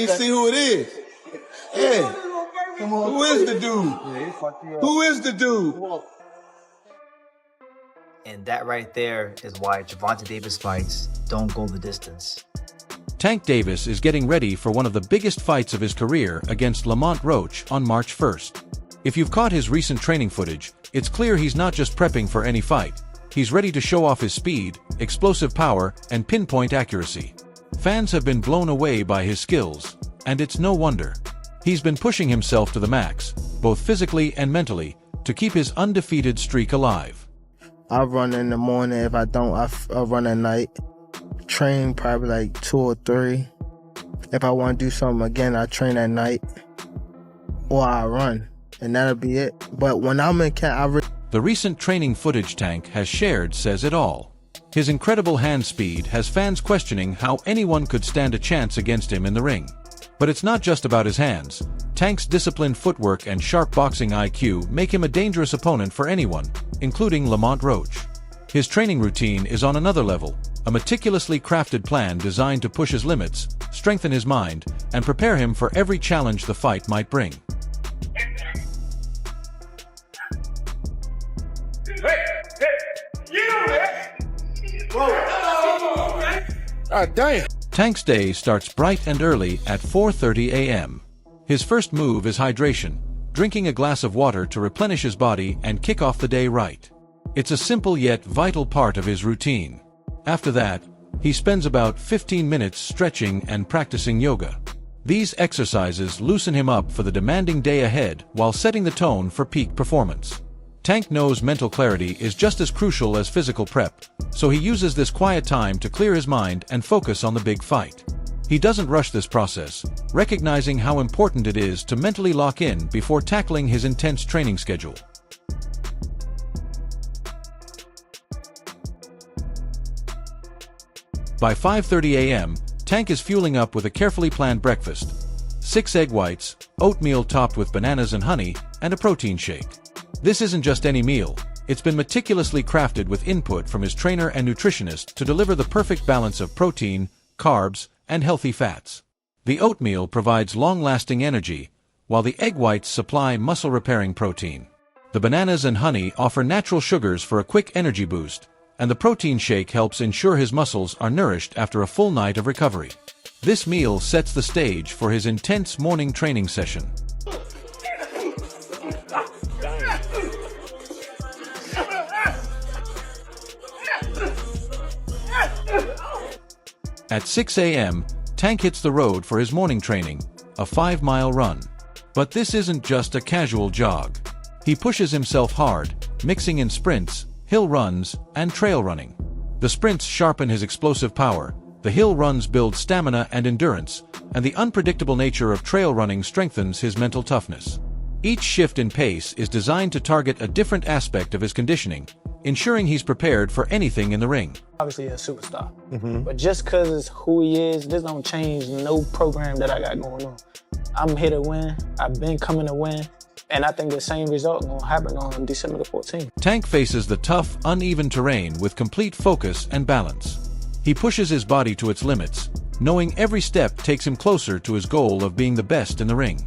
ain't see who it is. Hey, who is the dude? Who is the dude? And that right there is why Gervonta Davis fights don't go the distance. Tank Davis is getting ready for one of the biggest fights of his career against Lamont Roach on March 1st. If you've caught his recent training footage, it's clear he's not just prepping for any fight. He's ready to show off his speed, explosive power, and pinpoint accuracy. Fans have been blown away by his skills, and it's no wonder. He's been pushing himself to the max, both physically and mentally, to keep his undefeated streak alive. I run in the morning. If I don't, I run at night. Train probably like 2 or 3. If I want to do something again, I train at night. Or I run, and that'll be it. But when I'm in camp, The recent training footage Tank has shared says it all. His incredible hand speed has fans questioning how anyone could stand a chance against him in the ring. But it's not just about his hands. Tank's disciplined footwork and sharp boxing IQ make him a dangerous opponent for anyone, including Lamont Roach. His training routine is on another level, a meticulously crafted plan designed to push his limits, strengthen his mind, and prepare him for every challenge the fight might bring. Damn. Tank's day starts bright and early at 4:30 a.m. His first move is hydration, drinking a glass of water to replenish his body and kick off the day right. It's a simple yet vital part of his routine. After that, he spends about 15 minutes stretching and practicing yoga. These exercises loosen him up for the demanding day ahead while setting the tone for peak performance. Tank knows mental clarity is just as crucial as physical prep, so he uses this quiet time to clear his mind and focus on the big fight. He doesn't rush this process, recognizing how important it is to mentally lock in before tackling his intense training schedule. By 5:30 a.m., Tank is fueling up with a carefully planned breakfast: 6 egg whites, oatmeal topped with bananas and honey, and a protein shake. This isn't just any meal. It's been meticulously crafted with input from his trainer and nutritionist to deliver the perfect balance of protein, carbs, and healthy fats. The oatmeal provides long-lasting energy, while the egg whites supply muscle-repairing protein. The bananas and honey offer natural sugars for a quick energy boost, and the protein shake helps ensure his muscles are nourished after a full night of recovery. This meal sets the stage for his intense morning training session. At 6 a.m., Tank hits the road for his morning training, a 5-mile run. But this isn't just a casual jog. He pushes himself hard, mixing in sprints, hill runs, and trail running. The sprints sharpen his explosive power, the hill runs build stamina and endurance, and the unpredictable nature of trail running strengthens his mental toughness. Each shift in pace is designed to target a different aspect of his conditioning, ensuring he's prepared for anything in the ring. Obviously a superstar, but just because it's who he is, this don't change no program that I got going on. I'm here to win, I've been coming to win, and I think the same result gonna happen on December the 14th. Tank faces the tough, uneven terrain with complete focus and balance. He pushes his body to its limits, knowing every step takes him closer to his goal of being the best in the ring.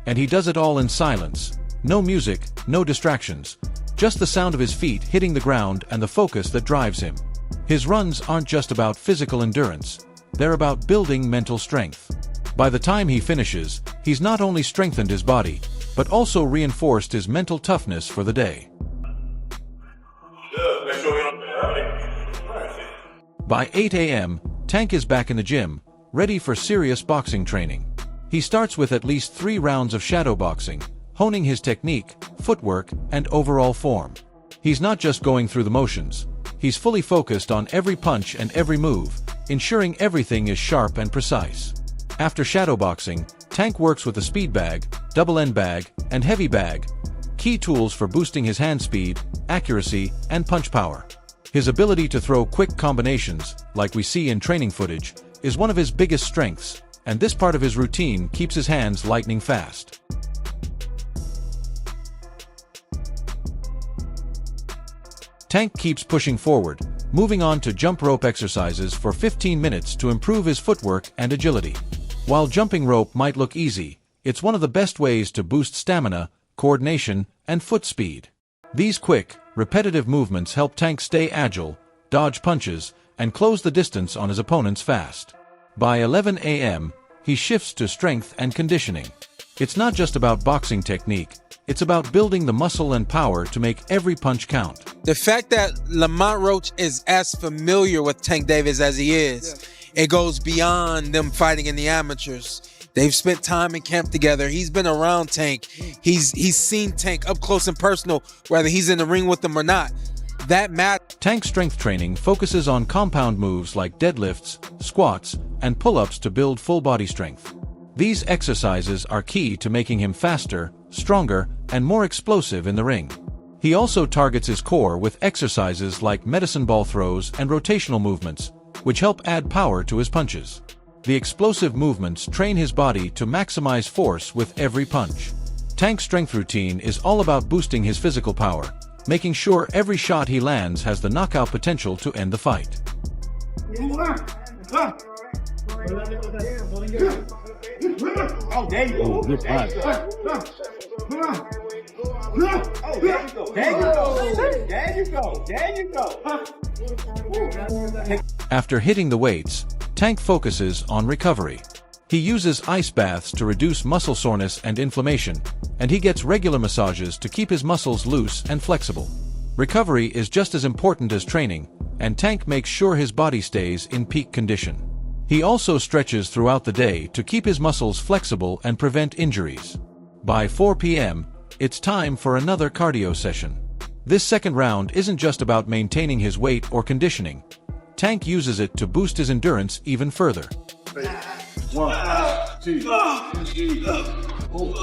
And he does it all in silence. No music, no distractions. Just the sound of his feet hitting the ground and the focus that drives him. His runs aren't just about physical endurance. They're about building mental strength. By the time he finishes, he's not only strengthened his body, but also reinforced his mental toughness for the day. By 8 a.m., Tank is back in the gym, ready for serious boxing training. He starts with at least 3 rounds of shadow boxing, honing his technique, footwork, and overall form. He's not just going through the motions. He's fully focused on every punch and every move, ensuring everything is sharp and precise. After shadow boxing, Tank works with a speed bag, double end bag, and heavy bag, key tools for boosting his hand speed, accuracy, and punch power. His ability to throw quick combinations, like we see in training footage, is one of his biggest strengths, and this part of his routine keeps his hands lightning fast. Tank keeps pushing forward, moving on to jump rope exercises for 15 minutes to improve his footwork and agility. While jumping rope might look easy, it's one of the best ways to boost stamina, coordination, and foot speed. These quick, repetitive movements help Tank stay agile, dodge punches, and close the distance on his opponents fast. By 11 a.m., he shifts to strength and conditioning. It's not just about boxing technique, it's about building the muscle and power to make every punch count. The fact that Lamont Roach is as familiar with Tank Davis as he is, it goes beyond them fighting in the amateurs. They've spent time in camp together. He's been around Tank. He's seen Tank up close and personal, whether he's in the ring with him or not. That matters. Tank strength training focuses on compound moves like deadlifts, squats, and pull-ups to build full body strength. These exercises are key to making him faster, stronger, and more explosive in the ring. He also targets his core with exercises like medicine ball throws and rotational movements, which help add power to his punches. The explosive movements train his body to maximize force with every punch. Tank's strength routine is all about boosting his physical power, making sure every shot he lands has the knockout potential to end the fight. Oh, there you go. Good fight. There you go. After hitting the weights, Tank focuses on recovery. He uses ice baths to reduce muscle soreness and inflammation, and he gets regular massages to keep his muscles loose and flexible. Recovery is just as important as training, and Tank makes sure his body stays in peak condition. He also stretches throughout the day to keep his muscles flexible and prevent injuries. By 4 p.m., it's time for another cardio session. This second round isn't just about maintaining his weight or conditioning. Tank uses it to boost his endurance even further. 1, 2, 3, 4,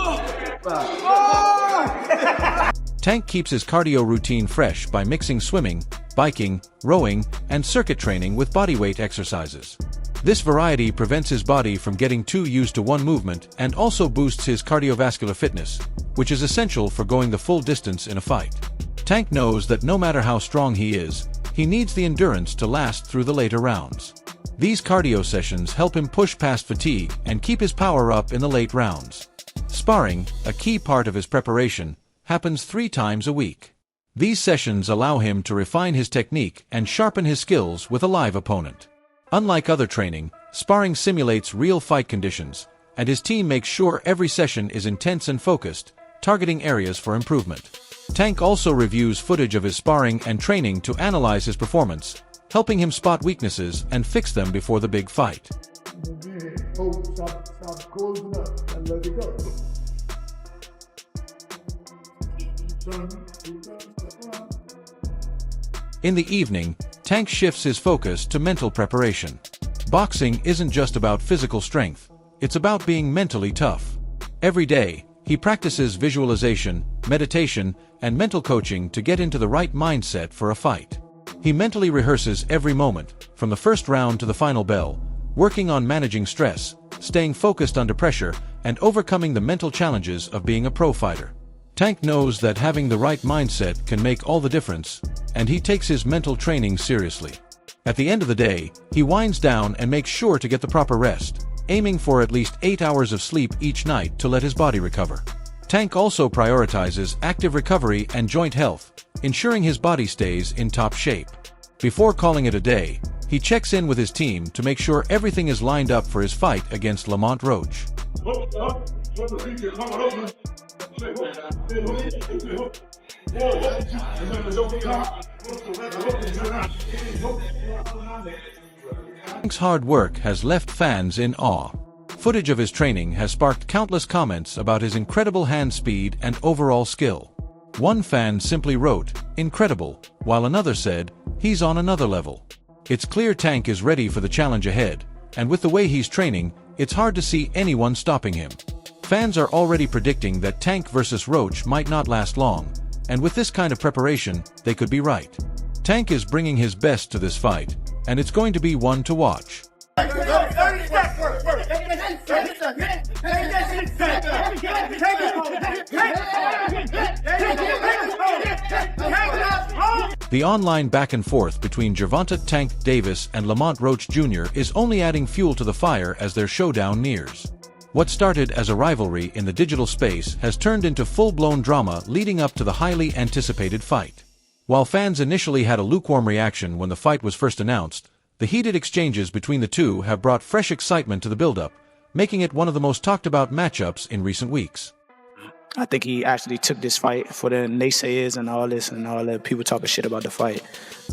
5. Tank keeps his cardio routine fresh by mixing swimming, biking, rowing, and circuit training with bodyweight exercises. This variety prevents his body from getting too used to one movement and also boosts his cardiovascular fitness, which is essential for going the full distance in a fight. Tank knows that no matter how strong he is, he needs the endurance to last through the later rounds. These cardio sessions help him push past fatigue and keep his power up in the late rounds. Sparring, a key part of his preparation, happens 3 times a week. These sessions allow him to refine his technique and sharpen his skills with a live opponent. Unlike other training, sparring simulates real fight conditions, and his team makes sure every session is intense and focused, targeting areas for improvement. Tank also reviews footage of his sparring and training to analyze his performance, helping him spot weaknesses and fix them before the big fight. In the evening, Tank shifts his focus to mental preparation. Boxing isn't just about physical strength, it's about being mentally tough. Every day, he practices visualization, meditation, and mental coaching to get into the right mindset for a fight. He mentally rehearses every moment, from the first round to the final bell, working on managing stress, staying focused under pressure, and overcoming the mental challenges of being a pro fighter. Tank knows that having the right mindset can make all the difference, and he takes his mental training seriously. At the end of the day, he winds down and makes sure to get the proper rest, aiming for at least 8 hours of sleep each night to let his body recover. Tank also prioritizes active recovery and joint health, ensuring his body stays in top shape. Before calling it a day, he checks in with his team to make sure everything is lined up for his fight against Lamont Roach. Tank's hard work has left fans in awe. Footage of his training has sparked countless comments about his incredible hand speed and overall skill. One fan simply wrote, "Incredible," while another said, "He's on another level." It's clear Tank is ready for the challenge ahead, and with the way he's training, it's hard to see anyone stopping him. Fans are already predicting that Tank versus Roach might not last long, and with this kind of preparation, they could be right. Tank is bringing his best to this fight, and it's going to be one to watch. The online back and forth between Gervonta Tank Davis and Lamont Roach Jr. is only adding fuel to the fire as their showdown nears. What started as a rivalry in the digital space has turned into full-blown drama leading up to the highly anticipated fight. While fans initially had a lukewarm reaction when the fight was first announced, the heated exchanges between the two have brought fresh excitement to the build-up, making it one of the most talked-about matchups in recent weeks. I think he actually took this fight for the naysayers and all this and all the people talking shit about the fight.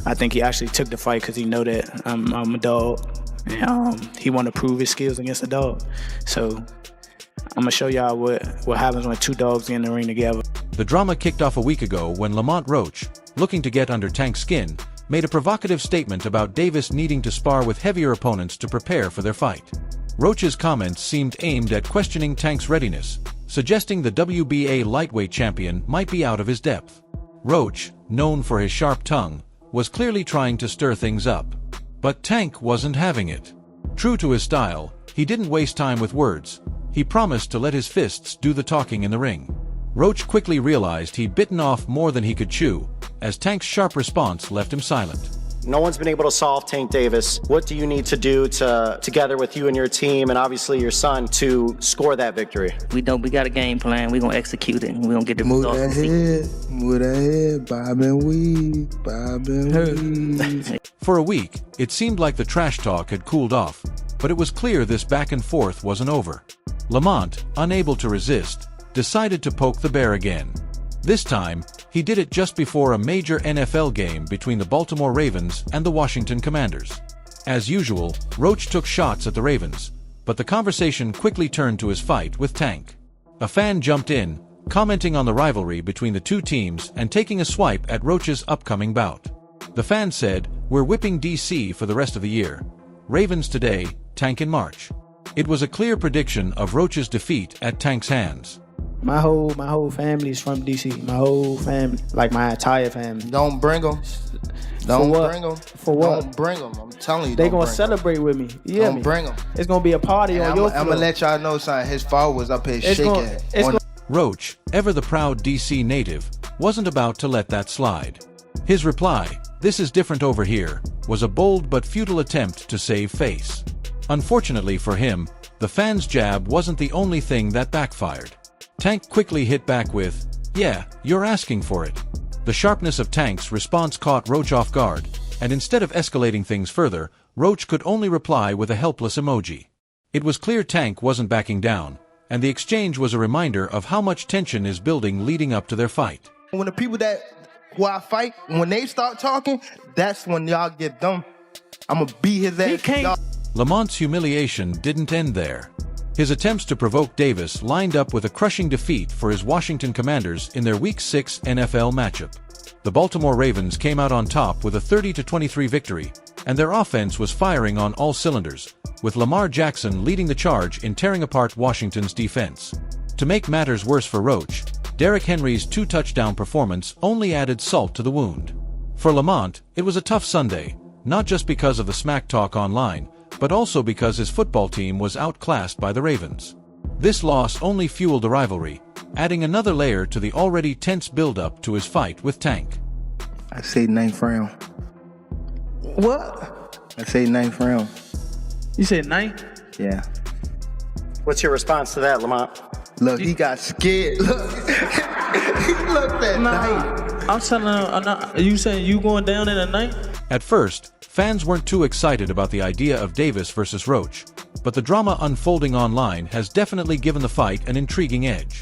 I think he actually took the fight because he know that I'm a dog, and he want to prove his skills against a dog. So I'm gonna show y'all what happens when two dogs get in the ring together. The drama kicked off a week ago when Lamont Roach, looking to get under Tank's skin, made a provocative statement about Davis needing to spar with heavier opponents to prepare for their fight. Roach's comments seemed aimed at questioning Tank's readiness, suggesting the WBA lightweight champion might be out of his depth. Roach, known for his sharp tongue, was clearly trying to stir things up. But Tank wasn't having it. True to his style, he didn't waste time with words. He promised to let his fists do the talking in the ring. Roach quickly realized he'd bitten off more than he could chew, as Tank's sharp response left him silent. No one's been able to solve Tank Davis. What do you need to do together with you and your team and obviously your son to score that victory? We got a game plan. We're going to execute it, and we're going to get the Move results. that head, bob and weave. For a week, it seemed like the trash talk had cooled off, but it was clear this back and forth wasn't over. Lamont, unable to resist, decided to poke the bear again. This time, he did it just before a major NFL game between the Baltimore Ravens and the Washington Commanders. As usual, Roach took shots at the Ravens, but the conversation quickly turned to his fight with Tank. A fan jumped in, commenting on the rivalry between the two teams and taking a swipe at Roach's upcoming bout. The fan said, "We're whipping DC for the rest of the year. Ravens today, Tank in March." It was a clear prediction of Roach's defeat at Tank's hands. My whole family is from DC. My whole family, like my entire family. Don't bring them. Don't bring them. For what? Don't bring them. I'm telling you. They gonna celebrate with me. You hear me? Don't bring them. It's gonna be a party on your floor. I'm gonna let y'all know something. His father was up here shaking. Roach, ever the proud DC native, wasn't about to let that slide. His reply, "This is different over here," was a bold but futile attempt to save face. Unfortunately for him, the fan's jab wasn't the only thing that backfired. Tank quickly hit back with, "Yeah, you're asking for it." The sharpness of Tank's response caught Roach off guard, and instead of escalating things further, Roach could only reply with a helpless emoji. It was clear Tank wasn't backing down, and the exchange was a reminder of how much tension is building leading up to their fight. When the people who I fight, when they start talking, that's when y'all get them. I'm gonna beat his ass. Lamont's humiliation didn't end there. His attempts to provoke Davis lined up with a crushing defeat for his Washington Commanders in their Week 6 NFL matchup. The Baltimore Ravens came out on top with a 30-23 victory, and their offense was firing on all cylinders, with Lamar Jackson leading the charge in tearing apart Washington's defense. To make matters worse for Roach, Derrick Henry's 2-touchdown performance only added salt to the wound. For Lamont, it was a tough Sunday, not just because of the smack talk online, but also because his football team was outclassed by the Ravens. This loss only fueled the rivalry, adding another layer to the already tense build-up to his fight with Tank. I say 9th round. What? I say 9th round. You said 9th? Yeah. What's your response to that, Lamont? Look, he got scared. Look. He looked at 9th. I'm telling him, you saying you going down in a 9th? At first, fans weren't too excited about the idea of Davis versus Roach, but the drama unfolding online has definitely given the fight an intriguing edge.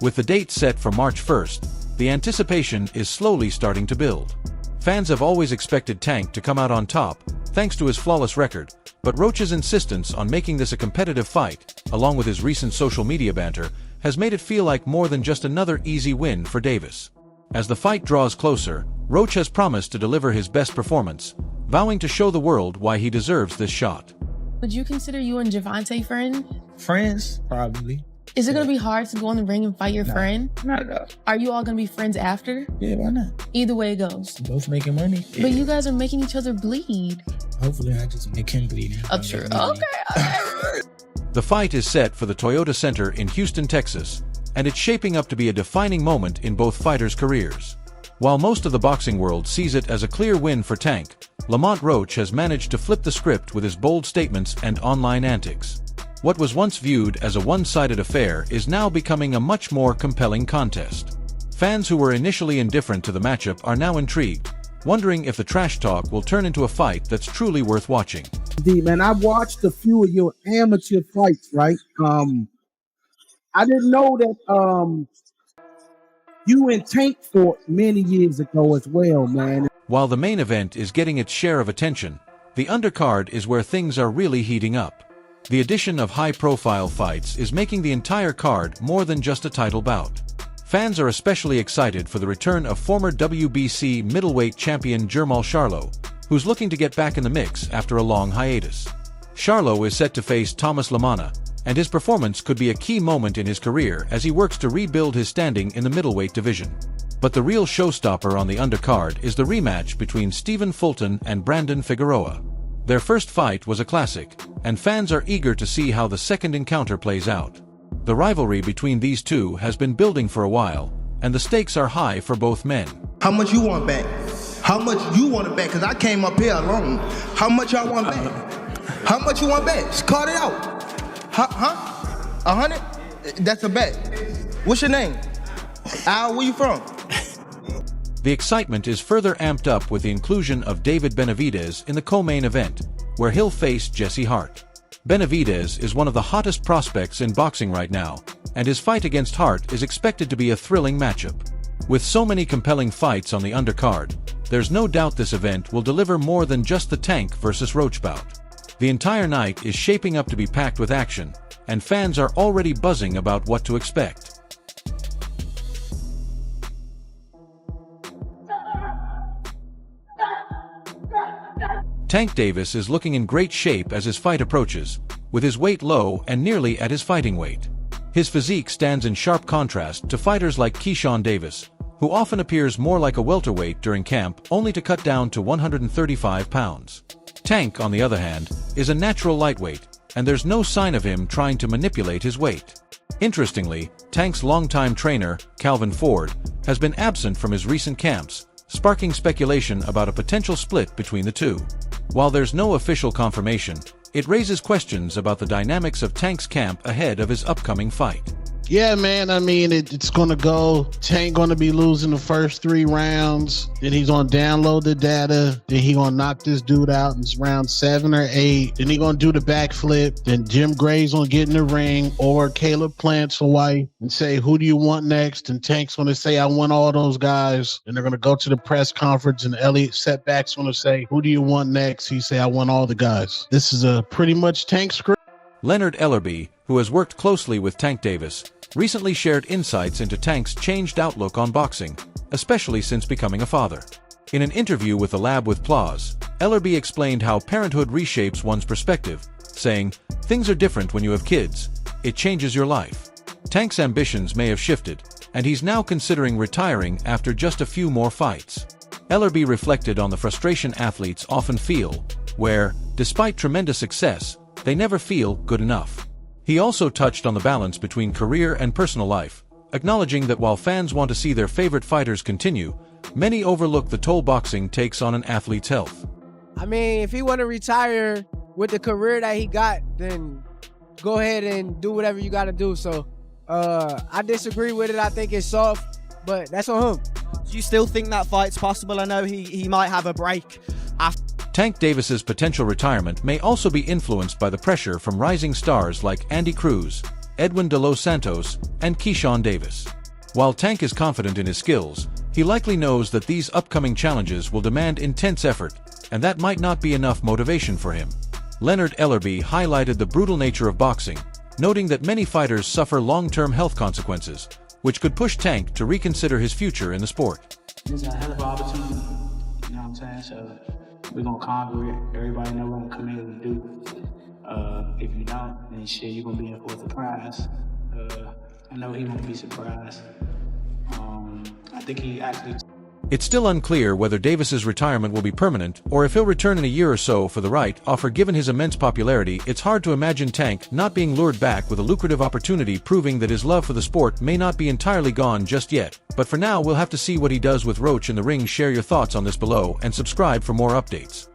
With the date set for March 1st, the anticipation is slowly starting to build. Fans have always expected Tank to come out on top, thanks to his flawless record, but Roach's insistence on making this a competitive fight, along with his recent social media banter, has made it feel like more than just another easy win for Davis. As the fight draws closer, Roach has promised to deliver his best performance, vowing to show the world why he deserves this shot. Would you consider you and Gervonta friends? Friends? Probably. Is it going to be hard to go in the ring and fight your friend? Not at all. Are you all going to be friends after? Yeah, why not? Either way it goes. Both making money. Yeah. But you guys are making each other bleed. Hopefully I just make him bleed. Oh, true. Okay. The fight is set for the Toyota Center in Houston, Texas, and it's shaping up to be a defining moment in both fighters' careers. While most of the boxing world sees it as a clear win for Tank, Lamont Roach has managed to flip the script with his bold statements and online antics. What was once viewed as a one-sided affair is now becoming a much more compelling contest. Fans who were initially indifferent to the matchup are now intrigued, wondering if the trash talk will turn into a fight that's truly worth watching. Man, I've watched a few of your amateur fights, right? I didn't know that you and Tank fought many years ago as well, man. While the main event is getting its share of attention, the undercard is where things are really heating up. The addition of high-profile fights is making the entire card more than just a title bout. Fans are especially excited for the return of former WBC middleweight champion Jermall Charlo, who's looking to get back in the mix after a long hiatus. Charlo is set to face Thomas Lamana, and his performance could be a key moment in his career as he works to rebuild his standing in the middleweight division. But the real showstopper on the undercard is the rematch between Stephen Fulton and Brandon Figueroa. Their first fight was a classic, and fans are eager to see how the second encounter plays out. The rivalry between these two has been building for a while, and the stakes are high for both men. How much you want back? How much you want it back? Because I came up here alone. How much y'all want back? How much you want back? Just call it out. Huh? 100? That's a bet. What's your name? Al, where you from? The excitement is further amped up with the inclusion of David Benavidez in the co-main event, where he'll face Jesse Hart. Benavidez is one of the hottest prospects in boxing right now, and his fight against Hart is expected to be a thrilling matchup. With so many compelling fights on the undercard, there's no doubt this event will deliver more than just the Tank versus Roach bout. The entire night is shaping up to be packed with action, and fans are already buzzing about what to expect. Tank Davis is looking in great shape as his fight approaches, with his weight low and nearly at his fighting weight. His physique stands in sharp contrast to fighters like Keyshawn Davis, who often appears more like a welterweight during camp only to cut down to 135 pounds. Tank, on the other hand, is a natural lightweight, and there's no sign of him trying to manipulate his weight. Interestingly, Tank's longtime trainer, Calvin Ford, has been absent from his recent camps, sparking speculation about a potential split between the two. While there's no official confirmation, it raises questions about the dynamics of Tank's camp ahead of his upcoming fight. Yeah, man, I mean, it's going to go. Tank going to be losing the first 3 rounds. Then he's going to download the data. Then he going to knock this dude out in round 7 or 8. Then he going to do the backflip. Then Jim Gray's going to get in the ring, or Caleb Plants Hawaii, and say, who do you want next? And Tank's going to say, I want all those guys. And they're going to go to the press conference, and Elliot Setback's going to say, who do you want next? He say, I want all the guys. This is a pretty much Tank script. Leonard Ellerby, who has worked closely with Tank Davis, recently shared insights into Tank's changed outlook on boxing, especially since becoming a father. In an interview with The Lab with Plauz, Ellerby explained how parenthood reshapes one's perspective, saying, "Things are different when you have kids. It changes your life." Tank's ambitions may have shifted, and he's now considering retiring after just a few more fights. Ellerby reflected on the frustration athletes often feel, where, despite tremendous success, they never feel good enough. He also touched on the balance between career and personal life, acknowledging that while fans want to see their favorite fighters continue, many overlook the toll boxing takes on an athlete's health. I mean, if he want to retire with the career that he got, then go ahead and do whatever you got to do. So I disagree with it. I think it's soft, but that's on him. Do you still think that fight's possible? I know he might have a break after. Tank Davis's potential retirement may also be influenced by the pressure from rising stars like Andy Cruz, Edwin De Los Santos, and Keyshawn Davis. While Tank is confident in his skills, he likely knows that these upcoming challenges will demand intense effort, and that might not be enough motivation for him. Leonard Ellerby highlighted the brutal nature of boxing, noting that many fighters suffer long-term health consequences, which could push Tank to reconsider his future in the sport. It's a hell of an opportunity, you know what I'm saying? So we're going to conquer it. Everybody know what I'm coming here to do. If you don't, then shit, you're going to be in for a surprise. I know he won't be surprised. I think he actually... It's still unclear whether Davis's retirement will be permanent or if he'll return in a year or so for the right offer. Given his immense popularity, it's hard to imagine Tank not being lured back with a lucrative opportunity, proving that his love for the sport may not be entirely gone just yet. But for now, we'll have to see what he does with Roach in the ring. Share your thoughts on this below and subscribe for more updates.